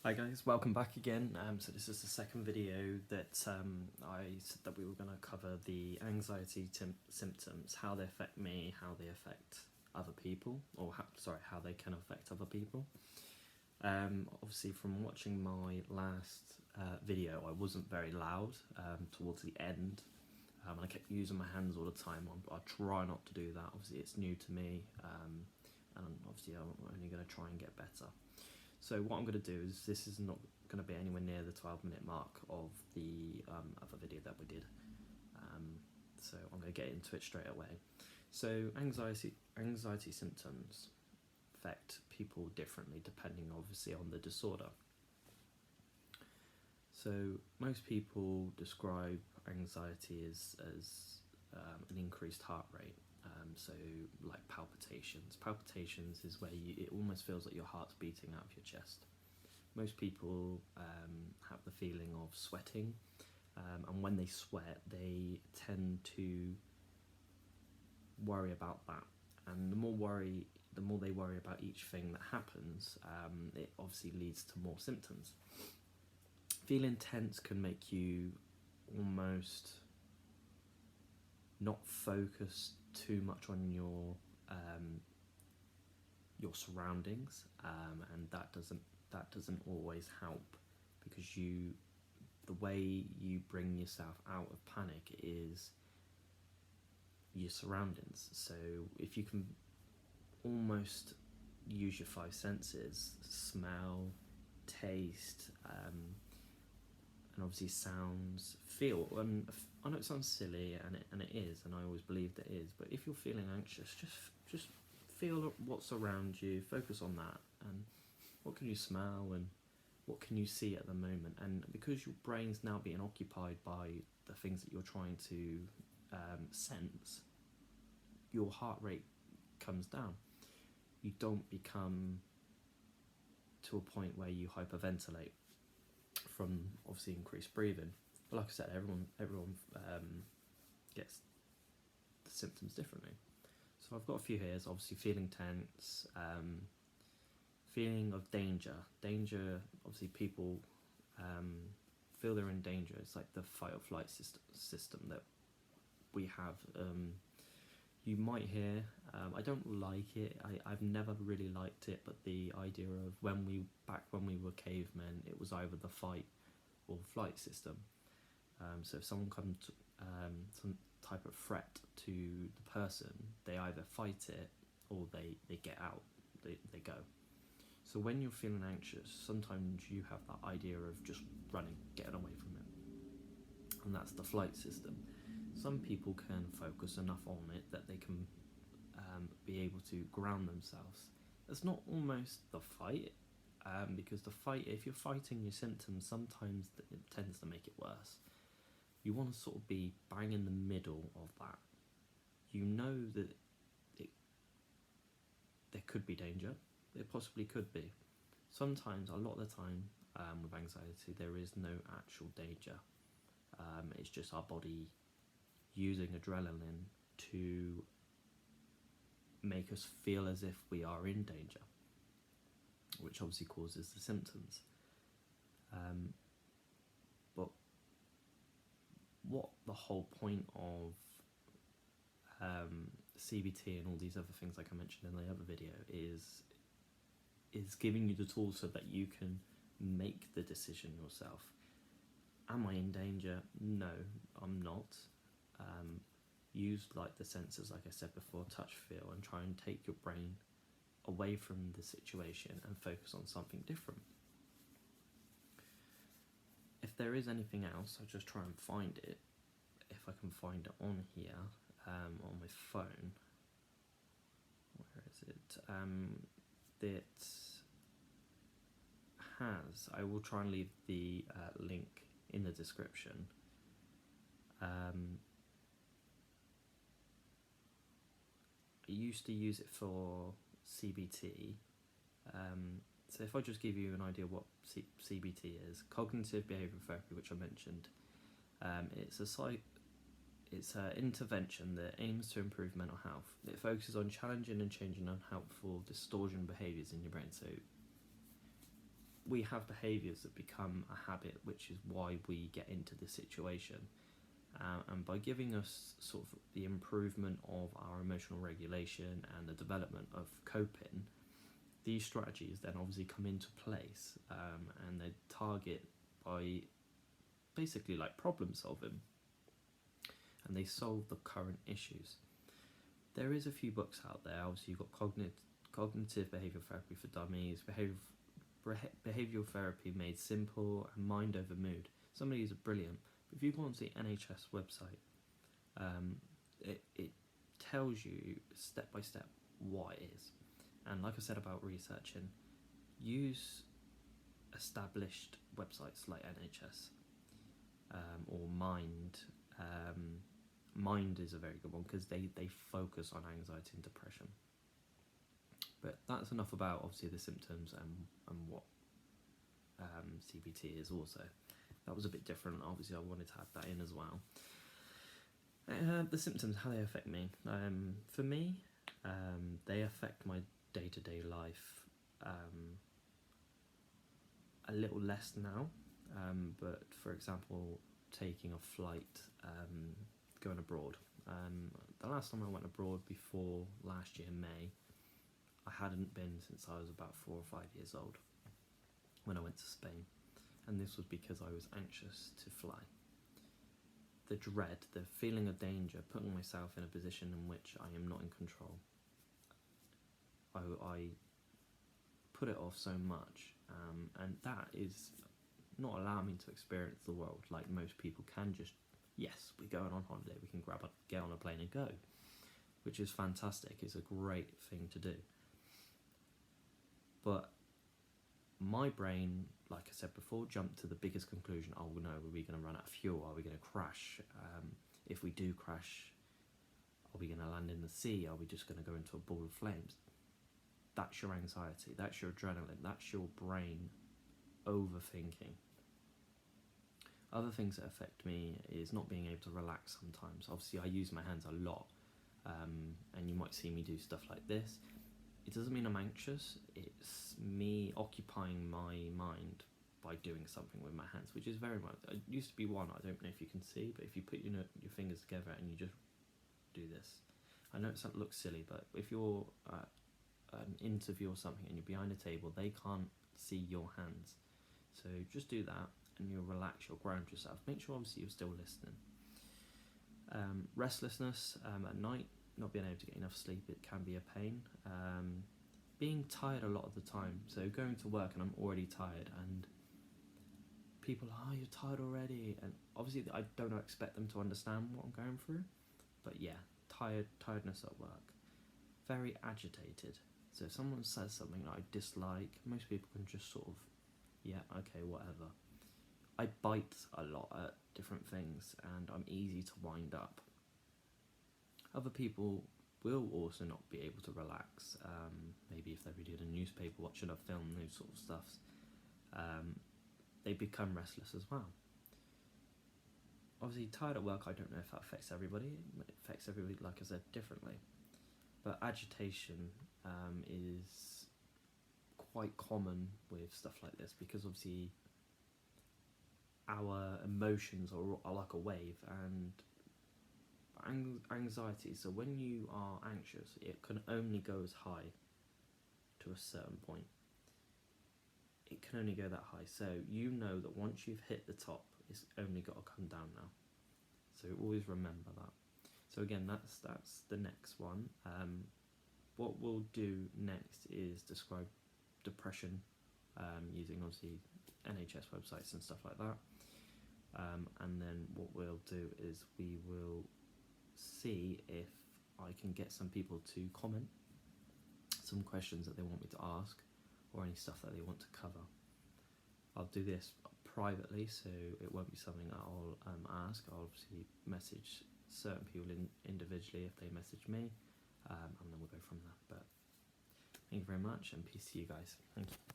Hi guys, welcome back again. So this is the second video that I said that we were going to cover the anxiety symptoms, how they affect me, how they affect other people, or how they can affect other people. Obviously from watching my last video, I wasn't very loud towards the end. And I kept using my hands all the time. I try not to do that. Obviously it's new to me, and obviously I'm only going to try and get better. So what I'm going to do is, this is not going to be anywhere near the 12-minute mark of the other video that we did. So I'm going to get into it straight away. So anxiety symptoms affect people differently depending obviously on the disorder. So most people describe anxiety as an increased heart rate. So like palpitations. Palpitations is where it almost feels like your heart's beating out of your chest. Most people have the feeling of sweating, and when they sweat they tend to worry about that, and the more they worry about each thing that happens, it obviously leads to more symptoms. Feeling tense can make you almost not focus too much on your surroundings, and that doesn't always help, because the way you bring yourself out of panic is your surroundings. So if you can almost use your five senses, smell, taste, and obviously sounds, feel, and I know it sounds silly, and it is, and I always believed it is, but if you're feeling anxious, just feel what's around you, focus on that, and what can you smell, and what can you see at the moment. And because your brain's now being occupied by the things that you're trying to sense, your heart rate comes down. You don't become to a point where you hyperventilate from obviously increased breathing. But like I said, everyone gets the symptoms differently. So I've got a few here. So obviously feeling tense, feeling of danger. Danger, obviously people feel they're in danger. It's like the fight or flight system that we have. You might hear, I don't like it, I've never really liked it, but the idea of when we were cavemen, it was either the fight or flight system. So if someone comes to some type of threat to the person, they either fight it or they get out, they go. So when you're feeling anxious, sometimes you have that idea of just running, getting away from it, and that's the flight system. Some people can focus enough on it that they can be able to ground themselves. It's not almost the fight, because the fight, if you're fighting your symptoms, sometimes it tends to make it worse. You want to sort of be bang in the middle of that. You know that there could be danger. There possibly could be. Sometimes, a lot of the time, with anxiety, there is no actual danger. It's just our body using adrenaline to make us feel as if we are in danger, which obviously causes the symptoms. But what the whole point of CBT and all these other things, like I mentioned in the other video, is giving you the tools so that you can make the decision yourself. Am I in danger? No, I'm not. Use like the senses, like I said before, touch, feel, and try and take your brain away from the situation and focus on something different. If there is anything else, I'll just try and find it, if I can find it on here, on my phone. Where is it? I will try and leave the link in the description. I used to use it for CBT. So if I just give you an idea what CBT is, cognitive behavioural therapy, which I mentioned, it's an intervention that aims to improve mental health. It focuses on challenging and changing unhelpful distortion behaviours in your brain. So we have behaviours that become a habit, which is why we get into this situation. And by giving us sort of the improvement of our emotional regulation and the development of coping, these strategies then obviously come into place, and they target by basically like problem solving, and they solve the current issues. There is a few books out there. Obviously, you've got cognitive behavioural therapy for dummies, behavioural therapy made simple, and mind over mood. Some of these are brilliant. But if you go onto the NHS website, it tells you step by step what it is. And like I said about researching, use established websites like NHS or Mind. Mind is a very good one because they focus on anxiety and depression. But that's enough about obviously the symptoms and what CBT is also. That was a bit different. Obviously, I wanted to add that in as well. The symptoms, how they affect me. For me, they affect my day-to-day life a little less now. But for example, taking a flight, going abroad. The last time I went abroad before last year, May, I hadn't been since I was about 4 or 5 years old when I went to Spain. And this was because I was anxious to fly. The dread, the feeling of danger, putting myself in a position in which I am not in control. I put it off so much, and that is not allowing me to experience the world like most people can. Just, yes, we're going on holiday, we can get on a plane and go, which is fantastic. It's a great thing to do. But my brain, like I said before, jumped to the biggest conclusion. Oh no, are we going to run out of fuel? Are we going to crash? If we do crash, are we going to land in the sea? Are we just going to go into a ball of flames? That's your anxiety, that's your adrenaline, that's your brain overthinking. Other things that affect me is not being able to relax sometimes. Obviously, I use my hands a lot, and you might see me do stuff like this. It doesn't mean I'm anxious, it's me occupying my mind by doing something with my hands, which is very much, it used to be one, I don't know if you can see, but if you put your fingers together and you just do this. I know it looks silly, but if you're at an interview or something and you're behind a table, they can't see your hands. So just do that and you'll relax, you'll ground yourself. Make sure obviously you're still listening. Restlessness at night, not being able to get enough sleep, it can be a pain. Being tired a lot of the time, so going to work and I'm already tired, and people are, oh, you're tired already, and obviously I don't expect them to understand what I'm going through, but yeah, tiredness at work. Very agitated, so if someone says something that I dislike, most people can just sort of, yeah, okay, whatever. I bite a lot at different things and I'm easy to wind up. Other people will also not be able to relax, maybe if they're reading a newspaper, watching a film, those sort of stuffs. They become restless as well. Obviously, tired at work, I don't know if that affects everybody. It affects everybody, like I said, differently. But agitation is quite common with stuff like this, because obviously our emotions are like a wave, and anxiety, so when you are anxious, it can only go as high to a certain point. It can only go that high, so you know that once you've hit the top, it's only got to come down now. So always remember that. So again, that's the next one. What we'll do next is describe depression using obviously NHS websites and stuff like that. And then what we'll do is we will see if I can get some people to comment some questions that they want me to ask, or any stuff that they want to cover. I'll do this privately, so it won't be something that I'll ask. I'll obviously message certain people individually if they message me, and then we'll go from there. But thank you very much, and peace to you guys. Thank you.